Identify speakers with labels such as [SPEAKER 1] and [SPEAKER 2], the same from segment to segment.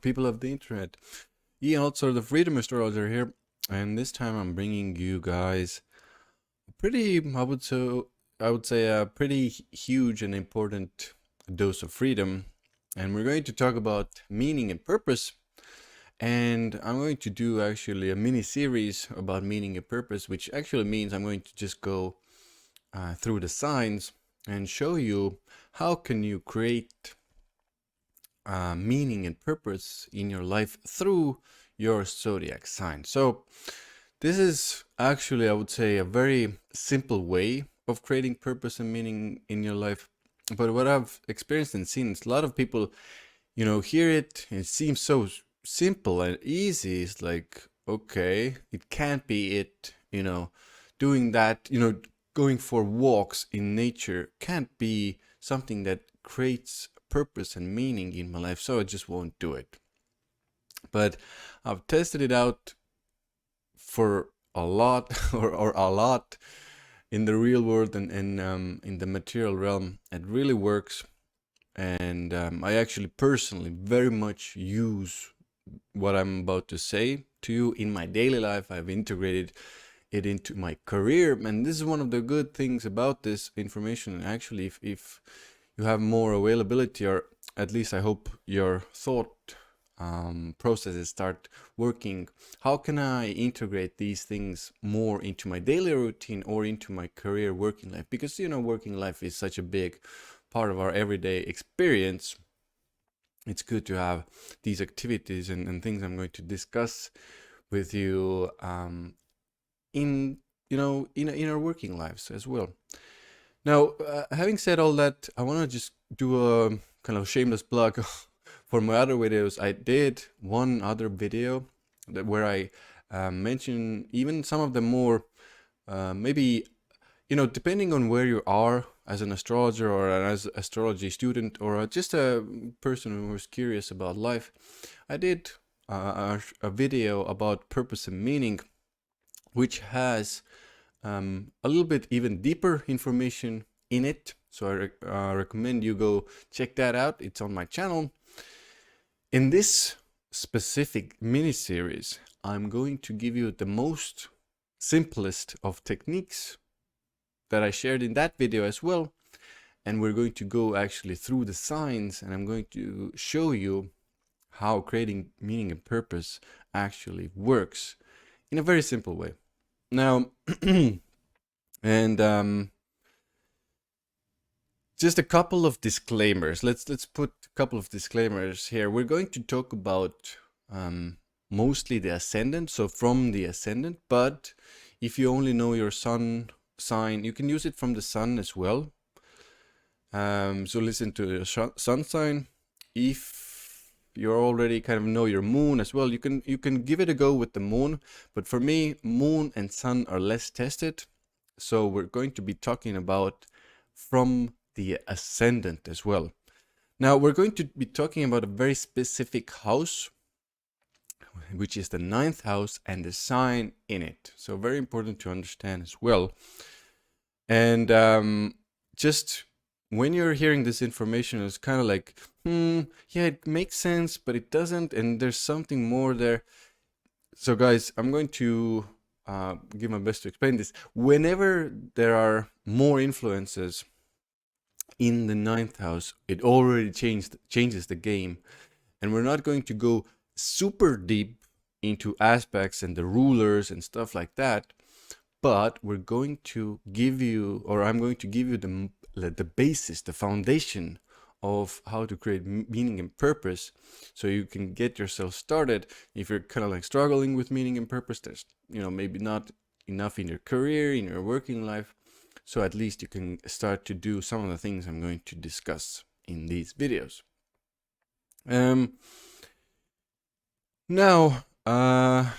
[SPEAKER 1] people of the internet. Ian Altosaar, the Freedom Astrologer here, and this time I'm bringing you guys a pretty, I would say a pretty huge and important dose of freedom, and we're going to talk about meaning and purpose. And I'm going to do actually a mini series about meaning and purpose, which actually means I'm going to just go through the signs and show you how can you create meaning and purpose in your life through your zodiac sign. So this is actually, I would say, a very simple way of creating purpose and meaning in your life. But what I've experienced and seen is a lot of people, hear it, and it seems so simple and easy. It's like, okay, it can't be it, doing that, going for walks in nature can't be something that creates purpose and meaning in my life, so I just won't do it. But I've tested it out for a lot or a lot in the real world and in the material realm. It really works, and I actually personally very much use what I'm about to say to you in my daily life. I've integrated it into my career, and this is one of the good things about this information. Actually, if you have more availability, or at least I hope your thought processes start working, how can I integrate these things more into my daily routine or into my career working life? Because working life is such a big part of our everyday experience. It's good to have these activities and things I'm going to discuss with you in our working lives as well. Now, having said all that, I want to just do a kind of shameless plug for my other videos. I did one other video where I mention even some of the more maybe depending on where you are as an astrologer or as an astrology student or just a person who is curious about life. I did a video about purpose and meaning, which has a little bit even deeper information in it. So I recommend you go check that out. It's on my channel. In this specific mini series, I'm going to give you the most simplest of techniques that I shared in that video as well. And we're going to go actually through the signs, and I'm going to show you how creating meaning and purpose actually works in a very simple way. Now, and just a couple of disclaimers. Let's put a couple of disclaimers here. We're going to talk about mostly the ascendant, so from the ascendant. But if you only know your sun sign, you can use it from the sun as well. So listen to your sun sign. If you already kind of know your moon as well, you can give it a go with the moon. But for me, moon and sun are less tested, so we're going to be talking about from the ascendant as well. Now we're going to be talking about a very specific house, which is the 9th house and the sign in it. So very important to understand as well. And just when you're hearing this information, it's kind of like, yeah, it makes sense, but it doesn't, and there's something more there. So guys, I'm going to give my best to explain this. Whenever there are more influences in the 9th house, it already changes the game. And we're not going to go super deep into aspects and the rulers and stuff like that, but we're going to give you, or I'm going to give you the basis, the foundation of how to create meaning and purpose, so you can get yourself started. If you're kind of like struggling with meaning and purpose, there's maybe not enough in your career, in your working life, so at least you can start to do some of the things I'm going to discuss in these videos. Now, yeah,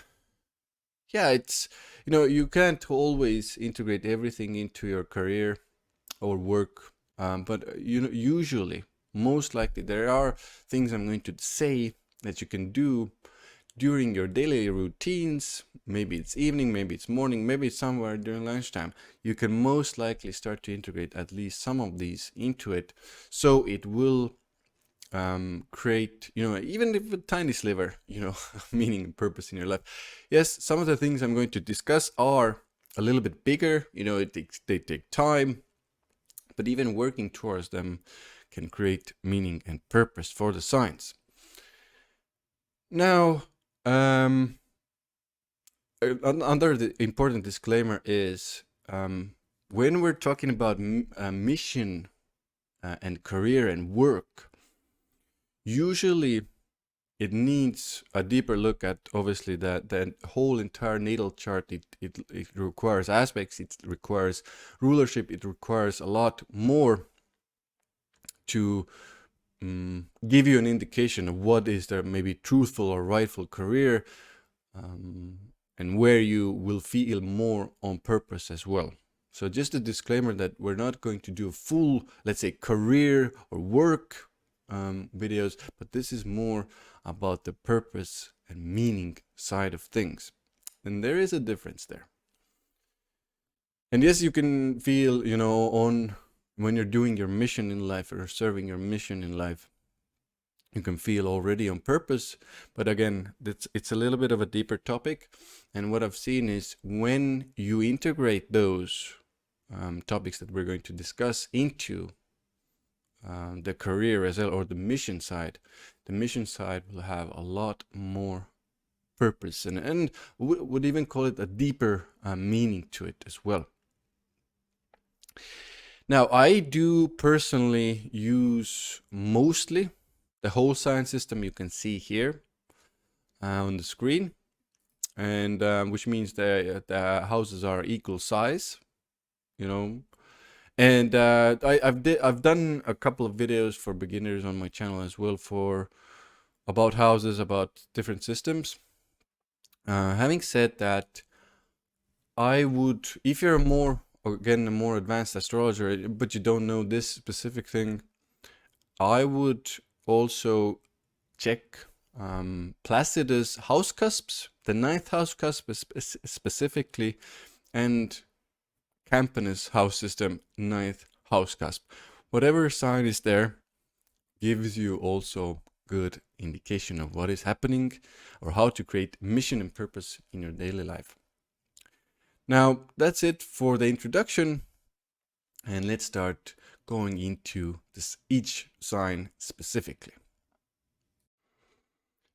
[SPEAKER 1] it's you can't always integrate everything into your career or work, but usually, most likely, there are things I'm going to say that you can do during your daily routines. Maybe it's evening, maybe it's morning, maybe it's somewhere during lunchtime. You can most likely start to integrate at least some of these into it, so it will create, even if a tiny sliver, meaning and purpose in your life. Yes, some of the things I'm going to discuss are a little bit bigger, they take time, but even working towards them can create meaning and purpose for the signs. Now, another important disclaimer is when we're talking about mission and career and work, usually it needs a deeper look at, obviously, the whole entire natal chart. It requires aspects, it requires rulership, it requires a lot more to give you an indication of what is their maybe truthful or rightful career, and where you will feel more on purpose as well. So just a disclaimer that we're not going to do full, let's say, career or work videos, but this is more about the purpose and meaning side of things. And there is a difference there. And yes, you can feel, on when you're doing your mission in life or serving your mission in life, you can feel already on purpose. But again, it's a little bit of a deeper topic. And what I've seen is when you integrate those topics that we're going to discuss into the career as well, or the mission side will have a lot more purpose and would even call it a deeper meaning to it as well. Now, I do personally use mostly the whole sign system you can see here on the screen, and which means the houses are equal size, and I've done a couple of videos for beginners on my channel as well about houses, about different systems. Having said that, I would, if you're a more advanced astrologer, but you don't know this specific thing, I would also check Placidus house cusps, the 9th house cusp specifically, and Campanus house system 9th house cusp. Whatever sign is there gives you also good indication of what is happening or how to create mission and purpose in your daily life. Now, that's it for the introduction, and let's start going into each sign specifically.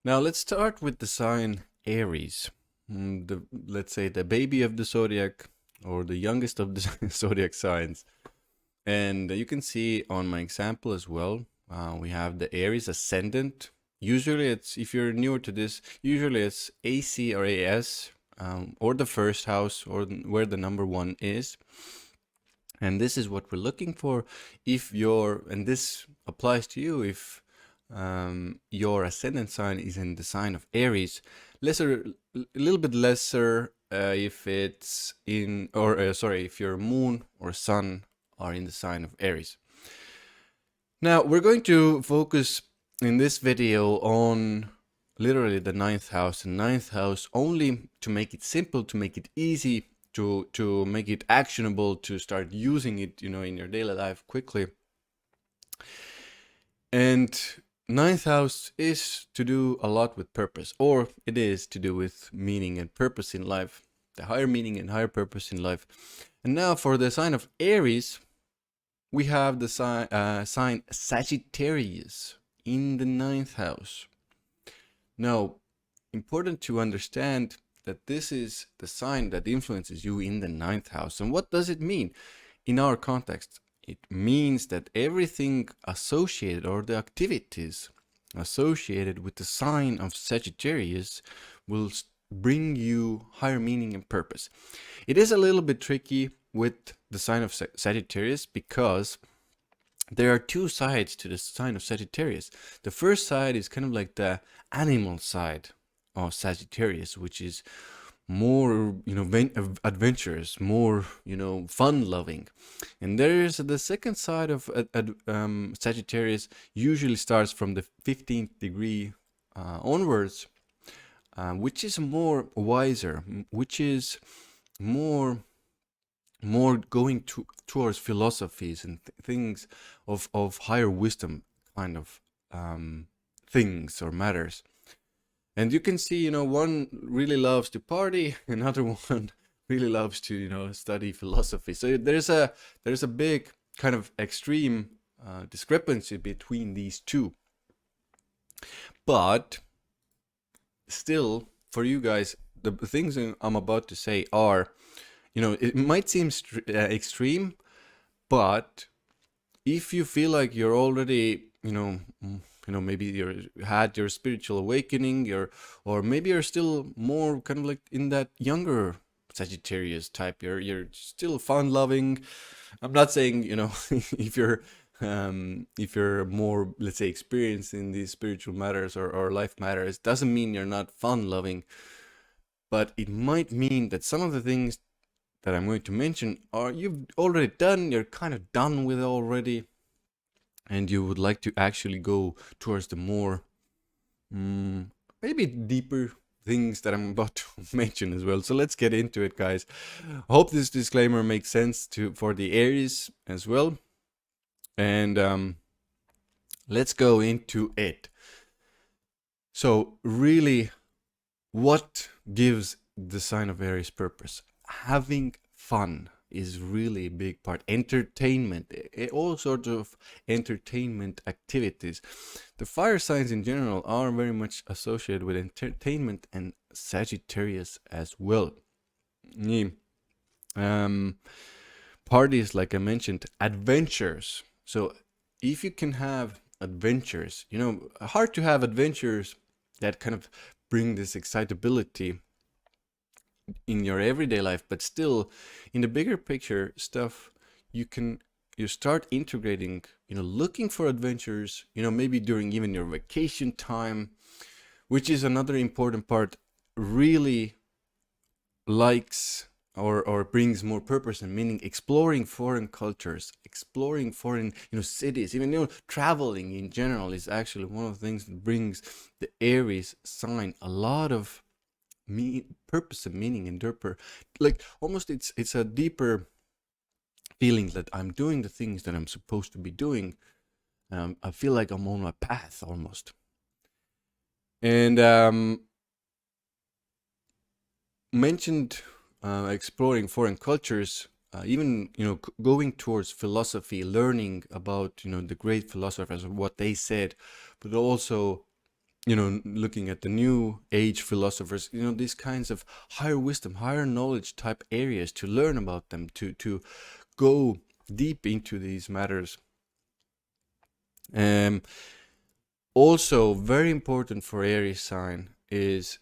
[SPEAKER 1] Now, let's start with the sign Aries, let's say the baby of the zodiac, or the youngest of the zodiac signs. And you can see on my example as well, we have the Aries ascendant. Usually it's, if you're newer to this, usually it's AC or AS, or the first house, or where the number 1 is. And this is what we're looking for if and this applies to you if your ascendant sign is in the sign of Aries. A little bit lesser if it's in, or if your moon or sun are in the sign of Aries. Now, we're going to focus in this video on literally the 9th house, and 9th house only to make it simple, to make it easy, to make it actionable, to start using it, in your daily life quickly. And 9th house is to do a lot with purpose, or it is to do with meaning and purpose in life, the higher meaning and higher purpose in life. And now for the sign of Aries, we have the sign Sagittarius in the 9th house. Now, important to understand that this is the sign that influences you in the 9th house. And what does it mean in our context? It means that everything associated, or the activities associated with the sign of Sagittarius, will bring you higher meaning and purpose. It is a little bit tricky with the sign of Sagittarius because there are 2 sides to the sign of Sagittarius. The first side is kind of like the animal side of Sagittarius, which is more, adventurous, more, fun-loving. And there is the second side of Sagittarius, usually starts from the 15th degree onwards, which is more wiser, which is more going towards philosophies and things of higher wisdom kind of things or matters. And you can see, one really loves to party, another one really loves to, study philosophy. So there's a big kind of extreme discrepancy between these two. But still, for you guys, the things I'm about to say are, it might seem extreme, but if you feel like you're already, maybe you had your spiritual awakening, or maybe you're still more kind of like in that younger Sagittarius type, you're still fun loving. I'm not saying, if you're more, let's say, experienced in these spiritual matters or life matters, doesn't mean you're not fun loving, but it might mean that some of the things that I'm going to mention are you've already done, you're kind of done with already, and you would like to actually go towards the more, maybe deeper things that I'm about to mention as well. So let's get into it, guys. I hope this disclaimer makes sense for the Aries as well. And let's go into it. So really, what gives the sign of Aries purpose? Having fun is really a big part. Entertainment, all sorts of entertainment activities. The fire signs in general are very much associated with entertainment, and Sagittarius as well. Parties, like I mentioned, adventures. So if you can have adventures, hard to have adventures that kind of bring this excitability in your everyday life, but still in the bigger picture stuff, you start integrating, looking for adventures, maybe during even your vacation time, which is another important part. Really likes or brings more purpose and meaning. Exploring foreign cultures, exploring foreign cities, even traveling in general is actually one of the things that brings the Aries sign a lot of purpose and meaning, and deeper, like almost it's a deeper feeling that I'm doing the things that I'm supposed to be doing. I feel like I'm on my path almost. And mentioned exploring foreign cultures, even going towards philosophy, learning about the great philosophers and what they said, but also looking at the new age philosophers, these kinds of higher wisdom, higher knowledge type areas, to learn about them, to go deep into these matters. Also very important for Aries sign is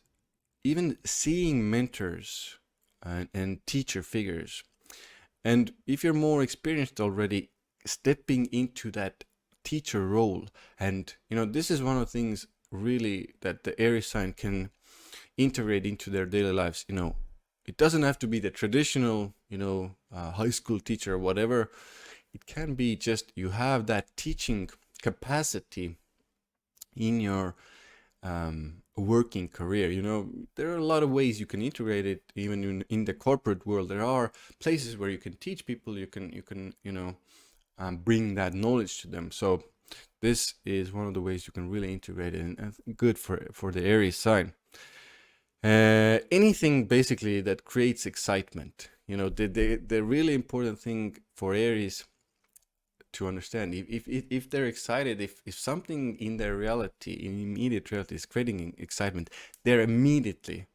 [SPEAKER 1] even seeing mentors and teacher figures. And if you're more experienced already, stepping into that teacher role. And this is one of the things really that the Aries sign can integrate into their daily lives. It doesn't have to be the traditional high school teacher or whatever. It can be just you have that teaching capacity in your working career. There are a lot of ways you can integrate it. Even in the corporate world, there are places where you can teach people, you can bring that knowledge to them. So this is one of the ways you can really integrate it, and good for the Aries sign. Anything basically that creates excitement. The really important thing for Aries to understand, if they're excited, if something in their reality, in immediate reality, is creating excitement, they immediately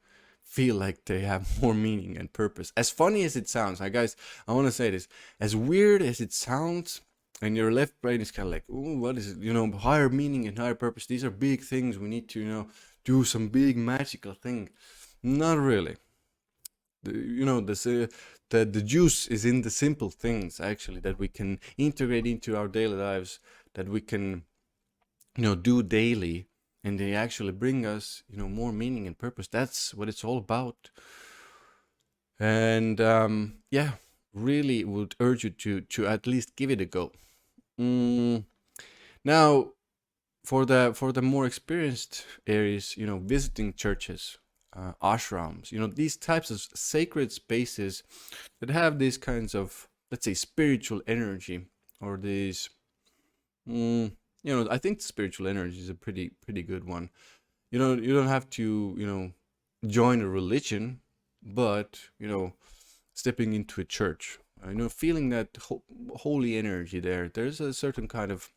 [SPEAKER 1] feel like they have more meaning and purpose. As funny as it sounds, guys, I want to say this, as weird as it sounds, and your left brain is kind of like, oh, what is it? Higher meaning and higher purpose, these are big things, we need to do some big magical thing. Not really. The juice is in the simple things, actually, that we can integrate into our daily lives, that we can do daily, and they actually bring us more meaning and purpose. That's what it's all about. And yeah, really would urge you to at least give it a go. Now, for the more experienced Aries, visiting churches, ashrams, these types of sacred spaces that have these kinds of, let's say, spiritual energy, or these I think spiritual energy is a pretty good one. You don't have to, join a religion, but, stepping into a church, feeling that holy energy there. There's a certain kind of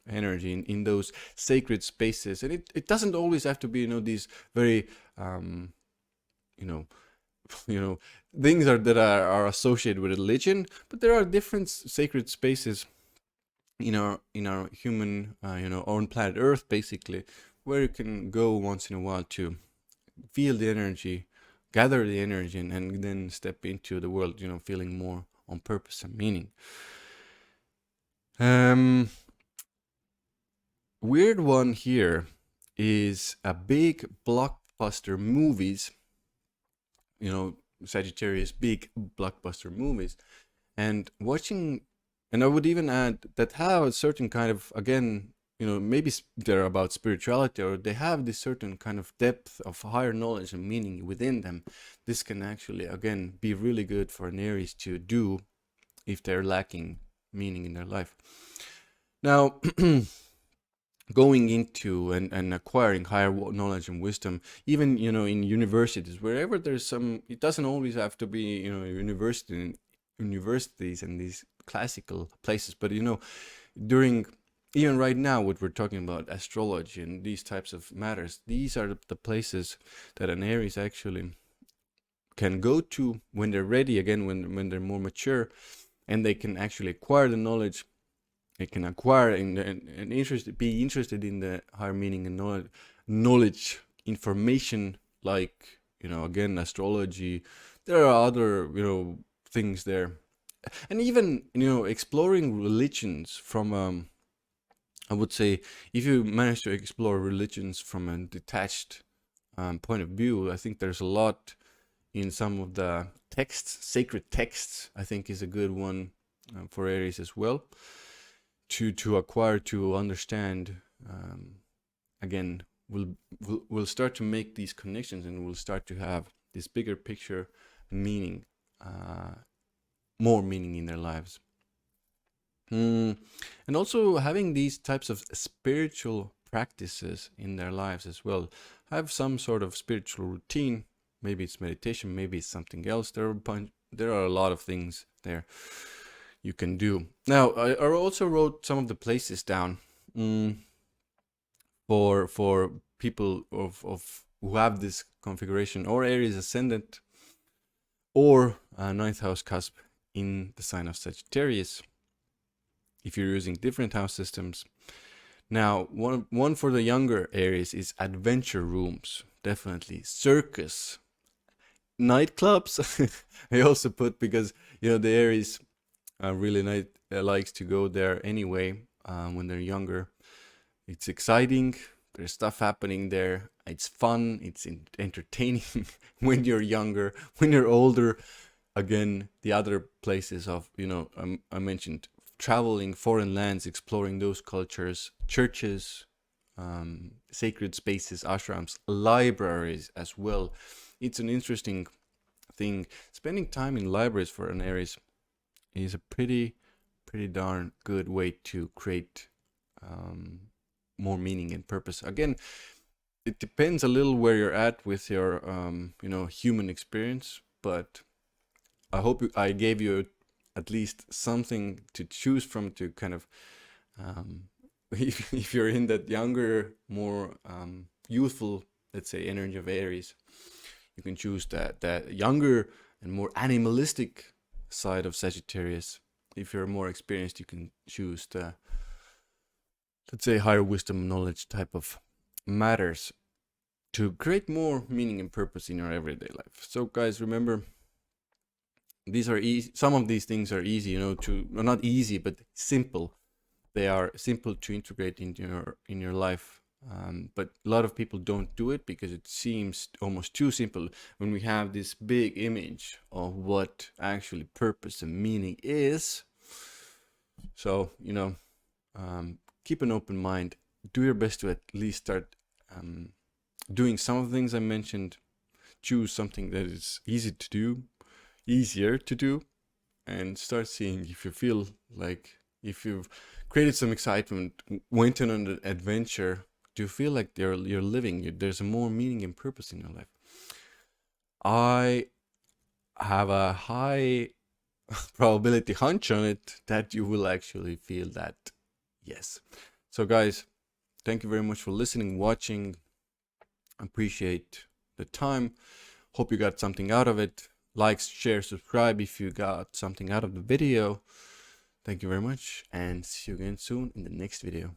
[SPEAKER 1] energy in those sacred spaces, and it doesn't always have to be, these very, you know, you know, things that are associated with religion, but there are different sacred spaces in our human, own planet Earth, basically, where you can go once in a while to feel the energy, gather the energy, and then step into the world, feeling more on purpose and meaning. Weird one here is a big blockbuster movies, Sagittarius, big blockbuster movies, and watching, and I would even add that have a certain kind of, again, maybe they're about spirituality, or they have this certain kind of depth of higher knowledge and meaning within them. This can actually, again, be really good for an Aries to do if they're lacking meaning in their life. Now, going into and acquiring higher knowledge and wisdom, even in universities, wherever there's some, it doesn't always have to be universities and these classical places, but during, even right now, what we're talking about, astrology and these types of matters, these are the places that an Aries actually can go to when they're ready, again, when they're more mature, and they can actually acquire the knowledge. They can acquire and be interested in the higher meaning and knowledge information, like, again, astrology. There are other, things there. And even, exploring religions from, I would say, if you manage to explore religions from a detached point of view, I think there's a lot in some of the texts, sacred texts, I think is a good one for Aries as well, to acquire, to understand. Again, we'll start to make these connections, and we'll start to have this bigger picture meaning, more meaning in their lives. And also having these types of spiritual practices in their lives as well. Have some sort of spiritual routine. Maybe it's meditation, maybe it's something else. There are a lot of things there you can do. Now, I also wrote some of the places down for people of who have this configuration, or Aries ascendant, or ninth house cusp in the sign of Sagittarius, if you're using different house systems. Now, one for the younger Aries is adventure rooms, definitely. Circus, nightclubs. I also put, because the Aries really likes to go there anyway when they're younger. It's exciting. There's stuff happening there. It's fun. It's entertaining when you're younger. When you're older, again, the other places of, I mentioned traveling foreign lands, exploring those cultures, churches, sacred spaces, ashrams, libraries as well. It's an interesting thing. Spending time in libraries for an Aries is a pretty darn good way to create more meaning and purpose. Again, it depends a little where you're at with your human experience, but I hope I gave you at least something to choose from, to kind of if you're in that younger, more youthful, let's say, energy of Aries, you can choose that younger and more animalistic side of Sagittarius. If you're more experienced, you can choose the, let's say, higher wisdom, knowledge type of matters to create more meaning and purpose in your everyday life. So guys, remember, these are easy. Some of these things are easy, not easy, but simple. They are simple to integrate in your life. But a lot of people don't do it because it seems almost too simple when we have this big image of what actually purpose and meaning is. So, keep an open mind. Do your best to at least start doing some of the things I mentioned. Choose something that is easier to do, and start seeing if you feel like, if you've created some excitement, went on an adventure, do you feel like you're living, there's more meaning and purpose in your life? I have a high probability hunch on it that you will actually feel that, yes. So guys, thank you very much for listening, watching. Appreciate the time. Hope you got something out of it. Like, share, subscribe if you got something out of the video. Thank you very much, and see you again soon in the next video.